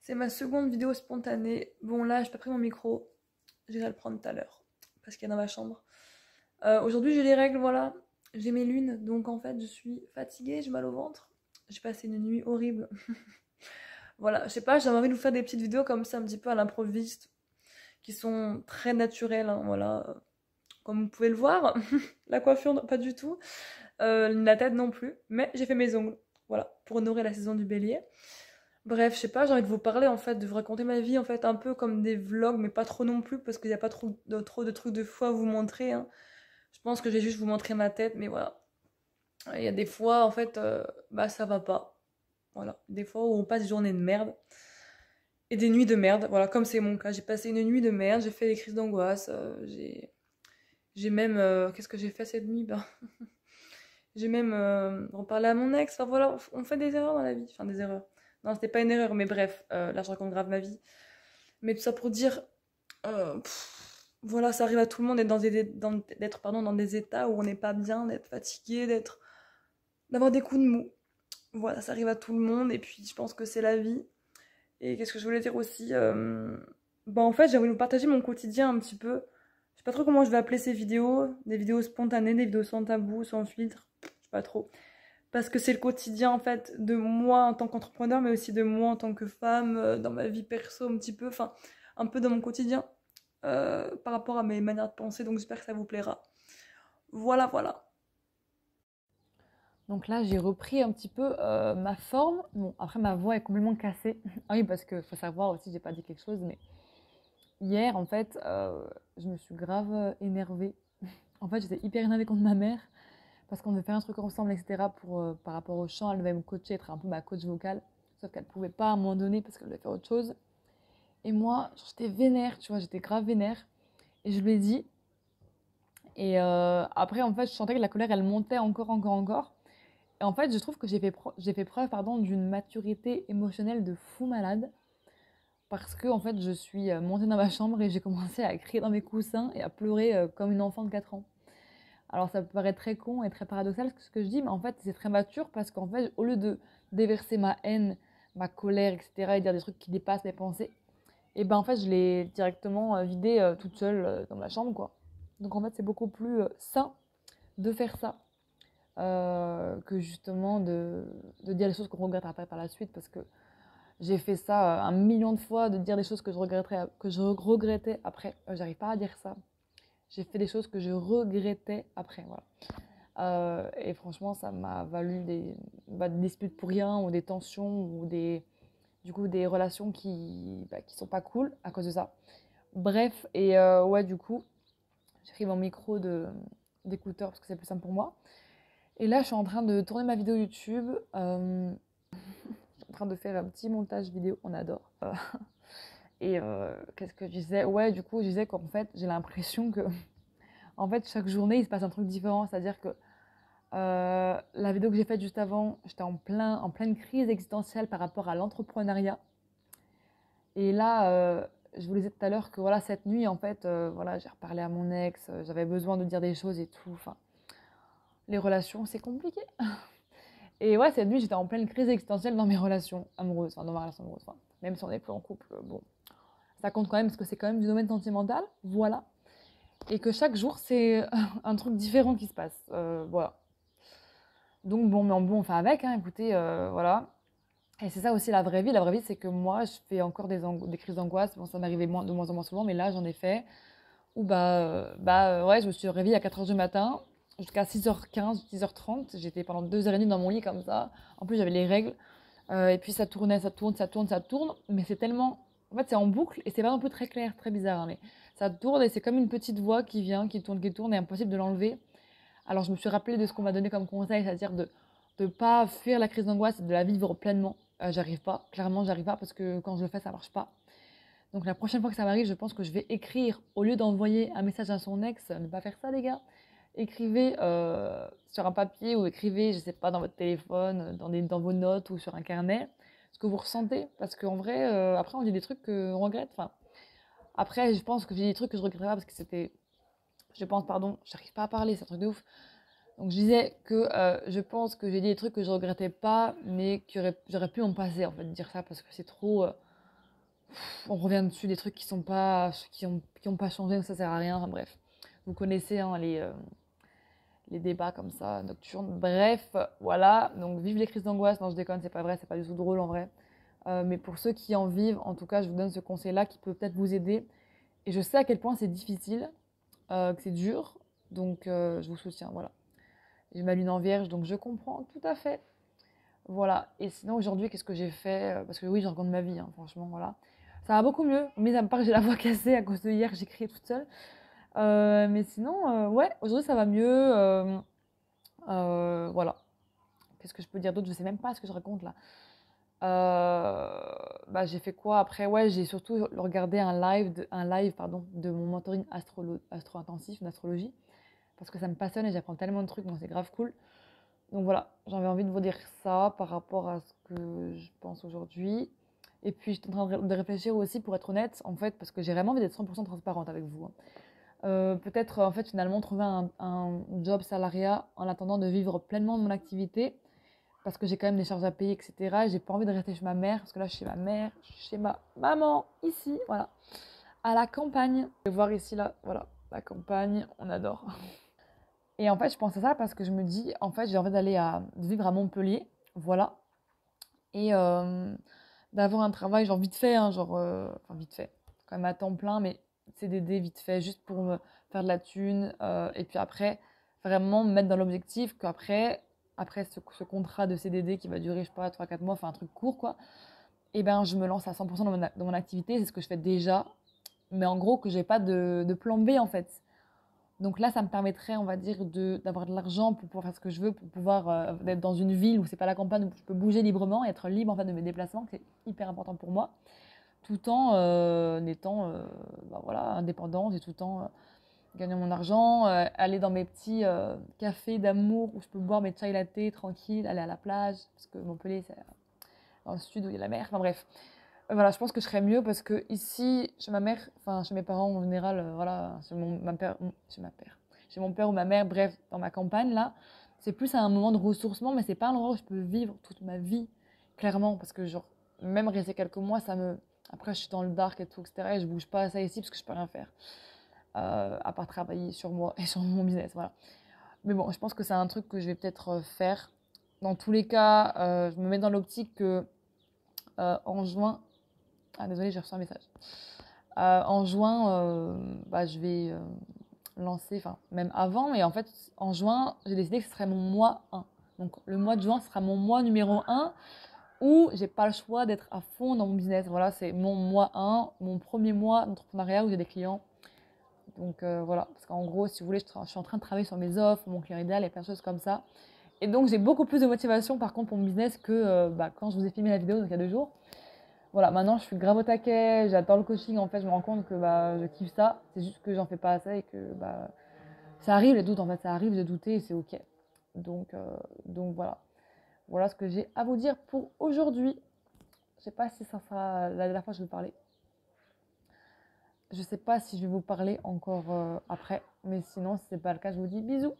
C'est ma seconde vidéo spontanée. Bon là, j'ai pas pris mon micro. J'irai le prendre tout à l'heure. Parce qu'il est dans ma chambre. Aujourd'hui, j'ai les règles, voilà. J'ai mes lunes. Donc en fait, je suis fatiguée, j'ai mal au ventre. J'ai passé une nuit horrible. Voilà, je sais pas, j'avais envie de vous faire des petites vidéos comme ça, un petit peu à l'improviste. Qui sont très naturelles, hein, voilà. Comme vous pouvez le voir. La coiffure, non, pas du tout. La tête non plus. Mais j'ai fait mes ongles. Voilà, pour honorer la saison du bélier. Bref, je sais pas, j'ai envie de vous parler en fait, de vous raconter ma vie en fait, un peu comme des vlogs, mais pas trop non plus, parce qu'il n'y a pas trop de trucs de fou à vous montrer, hein. Je pense que je vais juste vous montrer ma tête, mais voilà. Il y a des fois en fait, bah ça va pas. Voilà, des fois où on passe des journées de merde et des nuits de merde. Voilà, comme c'est mon cas, j'ai passé une nuit de merde, j'ai fait des crises d'angoisse, j'ai même, qu'est-ce que j'ai fait cette nuit? Ben, j'ai même reparlé à mon ex. Enfin voilà, on fait des erreurs dans la vie, enfin des erreurs. Non, c'était pas une erreur, mais bref, là je raconte grave ma vie. Mais tout ça pour dire, voilà, ça arrive à tout le monde d'être dans des états où on n'est pas bien, d'être fatigué, d'avoir des coups de mou. Voilà, ça arrive à tout le monde et puis je pense que c'est la vie. Et qu'est-ce que je voulais dire aussi, bah en fait, j'ai envie de vous partager mon quotidien un petit peu. Je sais pas trop comment je vais appeler ces vidéos, des vidéos spontanées, des vidéos sans tabou, sans filtre, je sais pas trop. Parce que c'est le quotidien en fait de moi en tant qu'entrepreneur, mais aussi de moi en tant que femme, dans ma vie perso un petit peu, enfin un peu dans mon quotidien par rapport à mes manières de penser, donc j'espère que ça vous plaira. Voilà, voilà. Donc là, j'ai repris un petit peu ma forme. Bon, après, ma voix est complètement cassée. Ah oui, parce que faut savoir aussi, j'ai pas dit quelque chose, mais hier, en fait, je me suis grave énervée. En fait, j'étais hyper énervée contre ma mère parce qu'on devait faire un truc ensemble, etc. Pour, par rapport au chant, elle devait me coacher, être un peu ma coach vocale. Sauf qu'elle pouvait pas à un moment donné parce qu'elle devait faire autre chose. Et moi, j'étais vénère, tu vois, j'étais grave vénère. Et je lui ai dit. Et après, en fait, je sentais que la colère, elle montait encore, encore, encore. Et en fait, je trouve que j'ai fait preuve pardon, d'une maturité émotionnelle de fou malade. Parce que, en fait, je suis montée dans ma chambre et j'ai commencé à crier dans mes coussins et à pleurer comme une enfant de 4 ans. Alors, ça peut paraître très con et très paradoxal ce que je dis, mais en fait, c'est très mature parce qu'en fait, au lieu de déverser ma haine, ma colère, etc., et dire des trucs qui dépassent mes pensées, et ben en fait, je l'ai directement vidé toute seule dans ma chambre, quoi. Donc, en fait, c'est beaucoup plus sain de faire ça que justement de dire les choses qu'on regrette après par la suite parce que j'ai fait ça un million de fois, de dire des choses que je regrettais après. J'arrive pas à dire ça. J'ai fait des choses que je regrettais après, voilà. Et franchement, ça m'a valu des disputes pour rien ou des tensions ou du coup, des relations qui sont pas cool à cause de ça. Bref, et ouais, du coup, j'ai pris mon micro d'écouteur parce que c'est plus simple pour moi. Et là, je suis en train de tourner ma vidéo YouTube. Je suis en train de faire un petit montage vidéo, on adore. Et qu'est-ce que je disais? Ouais, du coup, je disais qu'en fait, j'ai l'impression que, en fait, chaque journée, il se passe un truc différent. C'est-à-dire que la vidéo que j'ai faite juste avant, j'étais en pleine crise existentielle par rapport à l'entrepreneuriat. Et là, je vous disais tout à l'heure que voilà, cette nuit, en fait, voilà, j'ai reparlé à mon ex, j'avais besoin de dire des choses et tout. Enfin, les relations, c'est compliqué. Et ouais, cette nuit, j'étais en pleine crise existentielle dans mes relations amoureuses, enfin dans ma relation amoureuse. Enfin, même si on n'est plus en couple, bon, ça compte quand même parce que c'est quand même du domaine sentimental, voilà. Et que chaque jour, c'est un truc différent qui se passe, voilà. Donc bon, mais bon, on fait avec, hein, écoutez, voilà. Et c'est ça aussi la vraie vie. La vraie vie, c'est que moi, je fais encore des crises d'angoisse. Bon, ça m'arrivait de moins en moins souvent, mais là, j'en ai fait. Où ouais, je me suis réveillée à 4 h du matin, jusqu'à 6 h 15, 6 h 30. J'étais pendant 2 h 30 dans mon lit comme ça. En plus, j'avais les règles. Et puis ça tournait, ça tourne, ça tourne, ça tourne. Mais c'est tellement. En fait, c'est en boucle et c'est pas un peu très clair, très bizarre, hein, mais ça tourne et c'est comme une petite voix qui vient, qui tourne et impossible de l'enlever. Alors je me suis rappelé de ce qu'on m'a donné comme conseil, c'est-à-dire de ne pas fuir la crise d'angoisse et de la vivre pleinement. J'arrive pas, clairement, j'arrive pas parce que quand je le fais, ça marche pas. Donc la prochaine fois que ça m'arrive, je pense que je vais écrire, au lieu d'envoyer un message à son ex, ne pas faire ça les gars. Écrivez sur un papier ou écrivez, je sais pas, dans votre téléphone, dans vos notes ou sur un carnet, ce que vous ressentez. Parce qu'en vrai, après on dit des trucs qu'on regrette. Enfin, après, je pense que j'ai des trucs que je regrette pas parce que c'était... Je pense, pardon, j'arrive pas à parler, c'est un truc de ouf. Donc je disais que je pense que j'ai dit des trucs que je regrettais pas, mais j'aurais pu en passer en fait, de dire ça parce que c'est trop... on revient dessus des trucs qui ont pas changé, donc ça sert à rien. Enfin, bref, vous connaissez hein, les débats comme ça, nocturnes. Bref, voilà. Donc, vive les crises d'angoisse. Non, je déconne, c'est pas vrai, c'est pas du tout drôle en vrai. Mais pour ceux qui en vivent, en tout cas, je vous donne ce conseil-là qui peut peut-être vous aider. Et je sais à quel point c'est difficile, que c'est dur. Donc, je vous soutiens, voilà. J'ai ma lune en vierge, donc je comprends tout à fait. Voilà. Et sinon, aujourd'hui, qu'est-ce que j'ai fait? Parce que oui, je raconte ma vie, hein, franchement, voilà. Ça va beaucoup mieux, mais à part que j'ai la voix cassée à cause de hier, j'ai crié toute seule. Mais sinon, ouais, aujourd'hui, ça va mieux. Voilà. Qu'est-ce que je peux dire d'autre? Je sais même pas ce que je raconte là. Bah, j'ai fait quoi après? Ouais, j'ai surtout regardé un live pardon, de mon mentoring astro-intensif d'astrologie parce que ça me passionne et j'apprends tellement de trucs, donc c'est grave cool. Donc voilà, j'avais envie de vous dire ça par rapport à ce que je pense aujourd'hui. Et puis, je suis en train de réfléchir aussi, pour être honnête, en fait, parce que j'ai vraiment envie d'être 100% transparente avec vous, hein. Peut-être, en fait, finalement, trouver un job salariat en attendant de vivre pleinement de mon activité parce que j'ai quand même des charges à payer, etc. Et j'ai pas envie de rester chez ma mère, parce que là, je suis chez ma mère, je suis chez ma maman, ici, voilà, à la campagne. Je vais voir ici, là, voilà, la campagne, on adore. Et en fait, je pense à ça parce que je me dis, en fait, j'ai envie vivre à Montpellier, voilà, et d'avoir un travail, genre vite fait, hein, enfin vite fait, quand même à temps plein, mais CDD vite fait, juste pour me faire de la thune, et puis après, vraiment me mettre dans l'objectif après ce contrat de CDD qui va durer, je sais pas, 3 4 mois, enfin un truc court, quoi, et ben je me lance à 100% dans mon activité, c'est ce que je fais déjà, mais en gros que j'ai pas de plan B en fait. Donc là, ça me permettrait, on va dire, d'avoir de l'argent pour pouvoir faire ce que je veux, pour pouvoir être dans une ville où c'est pas la campagne, où je peux bouger librement et être libre en fait de mes déplacements, que c'est hyper important pour moi, tout en étant bah, voilà, indépendante et tout en gagnant mon argent, aller dans mes petits cafés d'amour où je peux boire mes chai latte tranquille, aller à la plage, parce que Montpellier, c'est dans le sud où il y a la mer, enfin bref. Voilà, je pense que je serais mieux parce que ici, chez ma mère, enfin chez mes parents en général, voilà, chez mon père ou ma mère, bref, dans ma campagne là, c'est plus un moment de ressourcement, mais c'est pas un endroit où je peux vivre toute ma vie, clairement, parce que genre, même rester quelques mois, après je suis dans le dark et tout, etc. Et je bouge pas à ça ici parce que je peux rien faire, à part travailler sur moi et sur mon business, voilà. Mais bon, je pense que c'est un truc que je vais peut-être faire. Dans tous les cas, je me mets dans l'optique que en juin, ah désolé, j'ai reçu un message. En juin, bah, je vais lancer, enfin même avant, mais en fait en juin, j'ai décidé que ce serait mon mois 1. Donc le mois de juin sera mon mois numéro 1 où j'ai pas le choix d'être à fond dans mon business. Voilà, c'est mon mois 1, mon premier mois d'entrepreneuriat où j'ai des clients. Donc voilà, parce qu'en gros, si vous voulez, je suis en train de travailler sur mes offres, mon client idéal et plein de choses comme ça. Et donc j'ai beaucoup plus de motivation par contre pour mon business que bah, quand je vous ai filmé la vidéo, donc il y a 2 jours. Voilà, maintenant je suis grave au taquet, j'adore le coaching, en fait, je me rends compte que bah, je kiffe ça, c'est juste que j'en fais pas assez et que bah, ça arrive les doutes, en fait, ça arrive de douter et c'est ok. Donc voilà, voilà ce que j'ai à vous dire pour aujourd'hui. Je sais pas si ça sera la dernière fois que je vais vous parler. Je sais pas si je vais vous parler encore après, mais sinon, si c'est pas le cas, je vous dis bisous.